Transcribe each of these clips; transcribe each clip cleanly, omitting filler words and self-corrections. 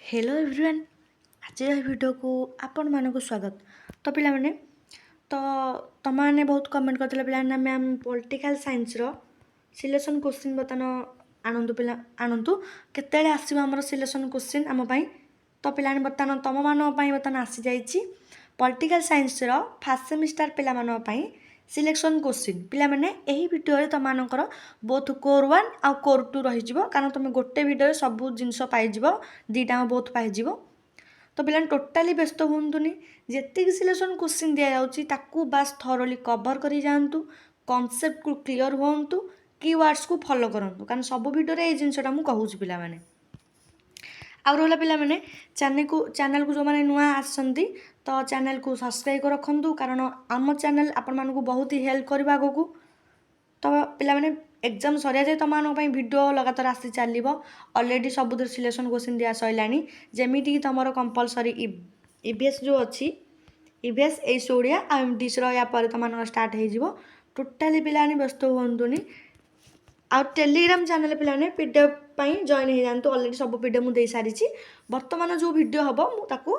Hello everyone आज video को आपण मानक स्वागत। तो पिला माने तो तुम मैंने बहुत कमेंट करते पिला मैम पॉलिटिकल साइंस रो सिलेक्शन क्वेश्चन बतन आणतु पिला आणतु केते आसो आमर सिलेक्शन क्वेश्चन आम पाई। तो पिला बर्तमान तुम मान बर्तमान आसी जाइए political science row first semester पिला मान पाई सिलेक्शन क्वेश्चन पिला माने एही वीडियो तुम मानकर बोथ कोर 1 आ कोर 2 रही कारण तुम गोटे वीडियो सब जिनस पाई दीटा बोथ पाई। तो पिला टोटाली व्यस्त हुंतुनी जेतिक सिलेक्शन क्वेश्चन दि जाउची ताकू बास थरोली कवर करी जांतु कॉन्सेप्ट को क्लियर होंतु कीवर्ड्स को फॉलो करंतु कारण सब वीडियो रे ए जिनसटा मु कहूची पिला माने। आउ रहा पिला माने चैनल को जो माने नुआ आसंती तो चैनल को सब्सक्राइब कर रखंतु कारण आम चैनल आपण मानकू बहुत ही हेल्प करबा आगकू। तो पिला माने एग्जाम सरिया जाए तुम मान वीडियो लगातार आसी चलो अलरेडी सब सिलेक्शन क्वेश्चन दिया सरलानी जमीटी तुम कंपलसरी ईवीएस जो अच्छी ईवीएस एस ओडिया एमडीसी या तुम स्टार्ट हो टोटाली पिला व्यस्त हुंतुनी। आ टेलीग्राम चैनल पिलाने पीडीएफ जॉइन हो जातु अलरेडी सब पीडीएफ मुझे सारी बर्तमान जो वीडियो हम मुझे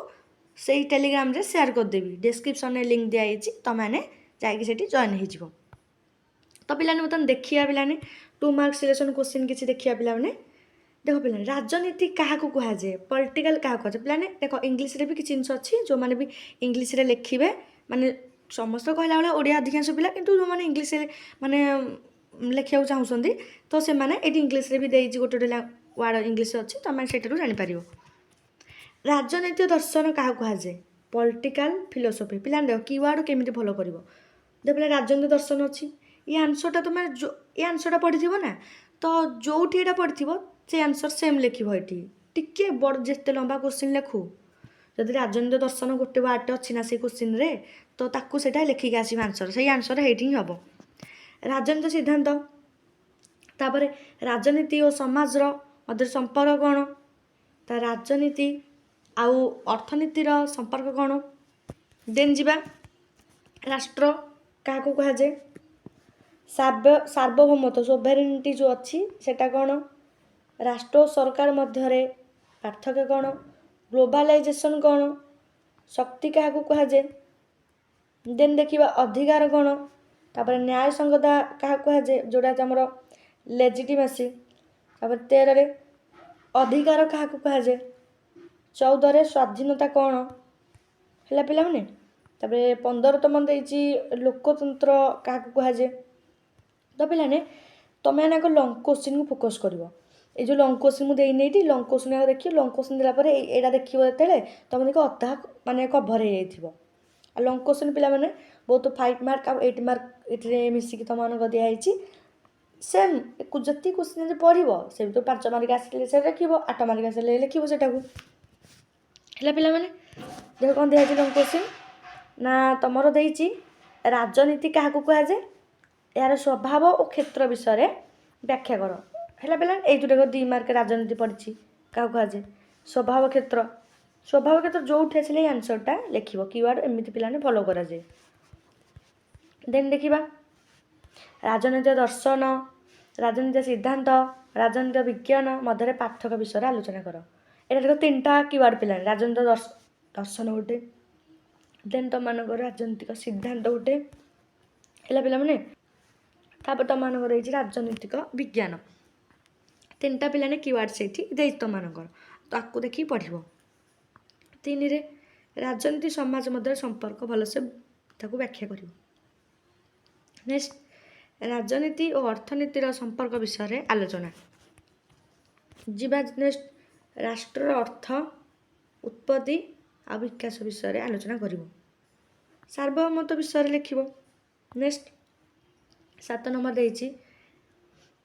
से टेलीग्राम रे शेयर करदेवी डिस्क्रिप्शन में लिंक दिखाई तुमने जाकि जॉइन हो। तो पिलाने बर्तमान देखिए पिलाने 2 मार्क सिलेक्शन क्वेश्चन किसी देखिए पिलाने देख पिलाने राजनीति क्या कहुए पॉलिटिकल क्या कहुए पिलाने देख इंग्लीश रे भी किसी जिन अच्छी जो मैंने भी इंग्लीश रे लिखिबे माने समस्त कहला बेले ओडिया अधिकांश पिला किंतु जो मैंने इंग्लीश माने लिखा चाहूँगी तो से मैंने ये इंग्लीश रे भी देजी गोटे वर्ड इंग्लीश अच्छी तुम से जापर राजनीति दर्शन क्या कहुए पॉलिटिकल फिलोसफी पिला देख कीवर्ड केमी फॉलो कर देख पिला राजनीति दर्शन अच्छी ये आंसरटा तुम ये आंसरटा पढ़ी ना तो जोटी यहाँ पढ़ी से आंसर सेम लिख टे बड़ जिते लंबा क्वेश्चन लिखु जदि राजनीति दर्शन गोटे वार्ड अच्छी ना से क्वेश्चन रे तो ताकू सेटा लिखिक आसो आंसर से आंसर हेठी हम राजनीति सिद्धांत तापर राजनीति और समाज मध्य संपर्क कौन ता राजनीति आउ अर्थनीतिर संपर्क कौन देन जीवा राष्ट्र क्या कहुए सार्वभौमत्व सोभरेनिटी जो अच्छी सेटा कौन राष्ट्र सरकार मध्य पार्थक्य कौन ग्लोबलाइजेशन कौन शक्ति क्या कहुए देन देखिए अधिकार कौन तापर न्याय संगता क्या कहुए जोड़ा आमर लेजिटिमेसी तापर 13 रे अधिकार क्या कहुए 14 रे स्वाधीनता कौन है पिला माने तापर 15 तुम देची लोकतंत्र क्या कहुए। तो पिलाने तुम आग लंग क्वेश्चन को फोकस कर ये जो लंग क्वेश्चन मुझे नहीं लंग क्वेश्चन देखिए लंग क्वेश्चन देलापर यहाँ देखिए जो तुम देख अधा माने कभर हो लंग क्वेश्चन पिला माने बहुत 5 मार्क आ 8 मार्क ये मिसिक तुम दिखाई सेम जी क्वेश्चन पढ़ से तो 5 मार्क आसे से लिख 8 मार्क आसे लिख पिला माने देख कौन दिखाई लंग क्वेश्चन ना तुम देती राजनीति क्या कहुए यार स्वभाव और क्षेत्र विषय व्याख्या कर है पे ये जो 2 मार्क राजनीति पड़ी क्या कहुए स्वभाव क्षेत्र जो आसे आंसरटा लिख कीवर्ड एमती पे फॉलो करा जाए। देन देखा राजनीति दर्शन राजनीति सिद्धांत राजनीति विज्ञान मध्य पार्थक्य विषय आलोचना कर यहाँ देख 3टा कीवर्ड पे राजनीति दर्शन गोटे देन तुम मान राजनीतिक सिद्धांत गोटे है पे मैंने तापर तुम मान राजनीतिक विज्ञान 3टा पिलाने कीवर्ड से दे तुम मानकर ताकू देखिए पढ़ 3 रे राजनीति समाज मध्य संपर्क भलसे ताकू व्याख्या कर। नेक्स्ट राजनीति और अर्थनीतिर संपर्क विषय आलोचना जीवा। नेक्स्ट राष्ट्र अर्थ उत्पत्ति आ विकास विषय आलोचना कर सार्वभौमत्व विषय लिख। नेक्स्ट 7 नंबर देती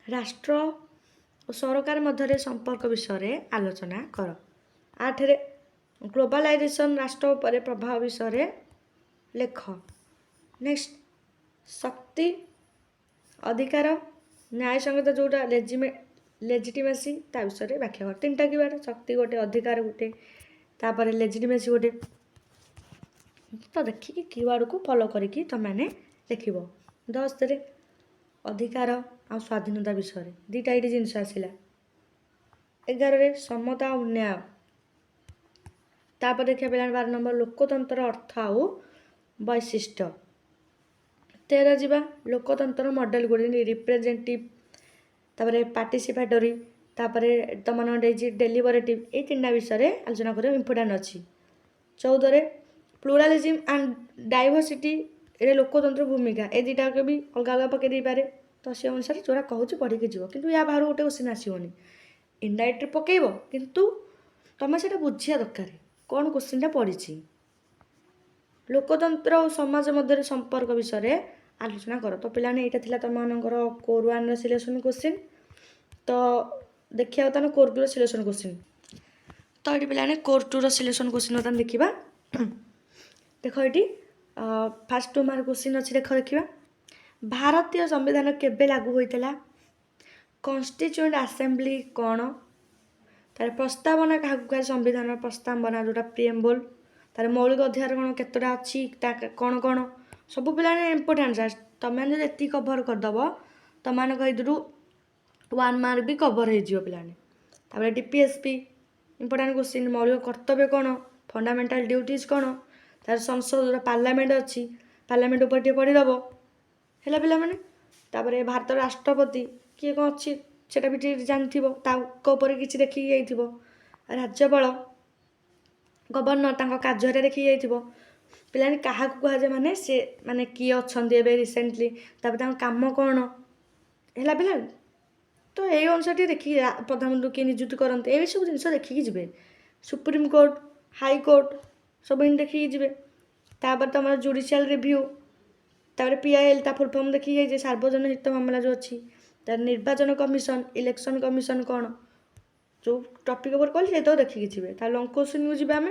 राष्ट्र और सरकार मध्य संपर्क विषय आलोचना कर। 8 रे ग्लोबलाइजेशन राष्ट्र उपर प्रभाव विषय लेख। नेक्स्ट शक्ति अधिकार न्याय संगत जोटा लेजिटिमेसी ता विषय व्याख्या कर 3टा कीवर्ड शक्ति गोटे अधिकार गोटे तापर लेजिटिमेसी गोटे तो देखिए कीवर्ड को फॉलो करके तुमने लिख। 10 रे अधिकार आ स्वाधीनता विषय 2टा ये जिनस आसला। 11 रे समता और न्याय तापर देखिए पिलाने 12 नंबर लोकतंत्र अर्थ आउ वैशिष्ट्य। 13 जीवा लोकतंत्र मॉडल गुडी रिप्रेजेंटेटिव तापर पार्टिसिपेटरी तापर तुम डेलीवरेटिव ये 3टा विषय आलोचना कर इम्पोर्टाट अच्छी। 14 प्लुरालिज्म एंड डाइवर्सिटी ये लोकतंत्र भूमिका ए दुटा के भी अलग अलग पकई पारे तो से अनुसार जोड़ा कहूँ पढ़ी जीव कि या बाहर गोटे क्वेश्चन आसोनी इनडाइरेक्ट पकईब किंतु तुम से बुझिया दरकार कौन क्वेश्चनटा पड़ी लोकतंत्र और समाज मध्य संपर्क विषय आलोचना कर। तो पिलाने यहाँ तुम मानकर कोर 1 सिलेक्शन क्वेश्चन। तो देखिए बर्तमान कोर 2 सिलेक्शन क्वेश्चन। तो ये पिलाने कोर 2 सिलेक्शन क्वेश्चन बर्तमान देखा देख ये फास्ट 2 मार्क क्वेश्चन अच्छी देखा भारतीय संविधान केबे लागू होता कन्स्टिट्यूएंट आसेम्बली कौन तार प्रस्तावना क्या संविधान प्रस्तावना जोटा प्रिएम्बल तार मौलिक अधिकार कौन केतटा अच्छी कौन कौन सब पिलाने इम्पोर्टाट तुम्हें जी कभर करदेव तुम मान 1 मार्क भी कभर हो पाने। डीपीएसपी इम्पोर्टाट क्वेश्चन मौलिक कर्तव्य कौन फंडामेंटल ड्यूटीज कौन तार संसद जो पार्लियामेंट अच्छी पार्लियामेंट उपर टे पढ़ीदेव है पाने। भारत राष्ट्रपति किए कौन अच्छी सेटा भी जानथि कि देखिए राज्यपाल गवर्नर कार्य देखिए पिलाने क्या कहुए माने से माने किए अच्छा रिसेंटली काम कौन है पिला तो यही अनुसार देखिए प्रधानमंत्री किए नियुक्ति करते ये सब जिन देखिए जी सुप्रीम कोर्ट हाई कोर्ट सब इन देखिए जी तापर तुम जुडिशियल रिव्यू तापर पीआईएल फुल फॉर्म देखिए सार्वजनिक हित मामला जो अच्छी तार निर्वाचन कमिशन इलेक्शन कमिशन कौन जो टॉपिक ऊपर कहली तो देखिए जी लंग क्वेश्चन को जी आम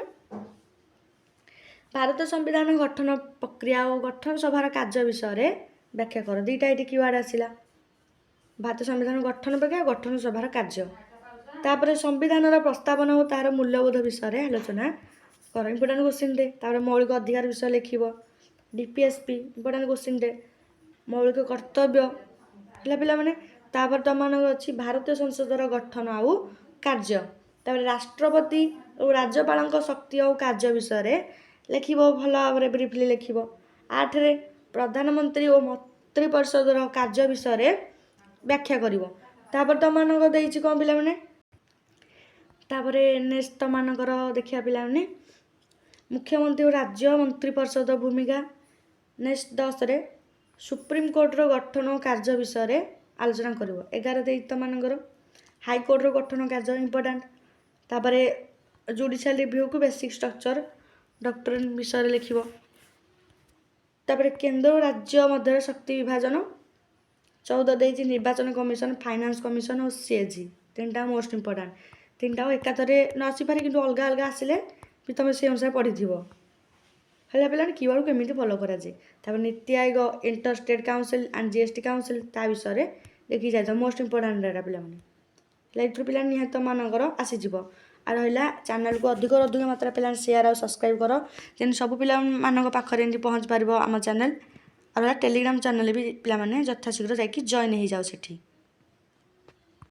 भारत संविधान गठन प्रक्रिया और गठन सभार कार्य विषय व्याख्या कर 2टा ये कीवर्ड आसला भारत संविधान गठन प्रक्रिया गठन सभार कार्य तापर संविधान प्रस्तावना और तार मूल्यबोध विषय आलोचना कर इम्पोर्टाट क्वेश्चन दे तापर मौलिक अधिकार विषय लिख डीपीएसपी इम्पोर्टाट क्वेश्चन दे मौलिक कर्तव्य है पाने तुम अच्छी भारतीय संसदर गठन आउ कार्य तापर राष्ट्रपति और राज्यपाल शक्ति और कार्य विषय लिख भल भाव ब्रीफली लिख 8 प्रधानमंत्री और मंत्रिपरिषदर कार्य विषय व्याख्या कर तुम कौन पिलाने नेक्स्ट तुम देखा पिलाने मुख्यमंत्री और राज्य मंत्रिपरिषद भूमिका। नेक्स्ट 10 सुप्रीम कोर्टर गठन और कार्य विषय आलोचना कर 11 तुम हाई कोर्टर गठन कार्य इम्पोर्टाट तापर जुडिशियल रिव्यू को बेसिक स्ट्रक्चर डॉक्ट्रिन विषय लिख केंद्र और राज्य मध्य शक्ति विभाजन 14 देती निर्वाचन कमिशन फाइनेंस कमिशन और सीएजी 3टा मोस्ट इम्पोर्टाट 3टा एकाथरे न आसीपारे कि अलग अलग आसिले भी तुम से अनुसार पढ़ी है पे कीवर्ड केमी फॉलो कराए NITI Aayog inter state council and GST council ता विषय देखी जाए मोस्ट इम्पोर्टाट रहा पे पिला निहत तुम आसीज आ रहा चैनल को अधिक मात्रा पे शेयर और सब्सक्राइब कर जेन सब पिला पाखे पहुँच पार आम चैनल और टेलीग्राम चैनल भी पिला यथाशीघ्र जाकि जॉइन हो जाओ सेठी।